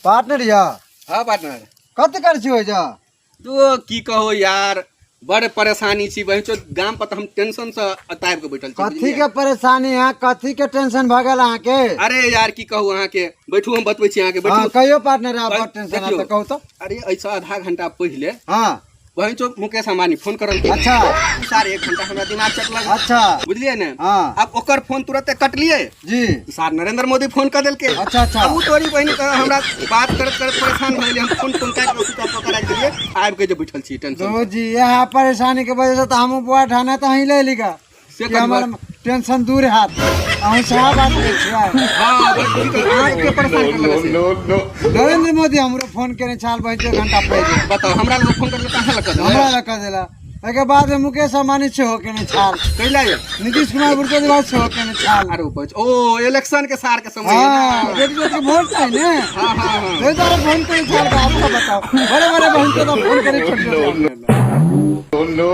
partner या हाँ partner कत कर छी हो जा तो की कहो यार बड़े परेशानी छी बहिचो गाम पर हम टेंशन से अताब के बैठल छी कथी के परेशानी है कथी के टेंशन भ गेल अहाँ के अरे यार की कहू अहाँ के बैठू हम बतबै छी अहाँ के बैठू कहियो पार्टनर आप टेंशन है तो कहू तो अरे ऐसा आधा घंटा पहले हां बहिचो मुकेश अंबानी फोन करल के अच्छा सारे 1 घंटा हमरा दिमाग चटलक अच्छा बुझलिए ने हां अब ओकर फोन तुरंत कटलिए जी सार नरेंद्र मोदी फोन कर देलके अच्छा अच्छा अब तोरी बहिनी तो हमरा बात करत करत परेशान भ गेली हम फोन काट के स्विच ऑफ करा दिए आब के जे बैठल छी टेंशन तो जी यह परेशानी के वजह से तो हम बुआ ठाना तो ही ले लीगा से हमर टेंशन दूर हाथ अहूँ से बात कर छियै हां के परेशान कर लगे से नरेंद्र मोदी हमरो फोन करे चाल बहिचो घंटा पहले बताओ हमरा लोग फोन करके कहां लगा हमरा लगा देला एके बाद में मुकेश अंबानी से हो के ने छाल कैला ये नीतीश कुमार बुर्के के बाद से हो के ने छाल अरे ऊपर ओ इलेक्शन के सार के समय है हां ना बेटी के वोट है ने हां हां हां तो तारा फोन करे छाल का आपका बताओ बड़े बड़े बहन को तो फोन करे छोटे नो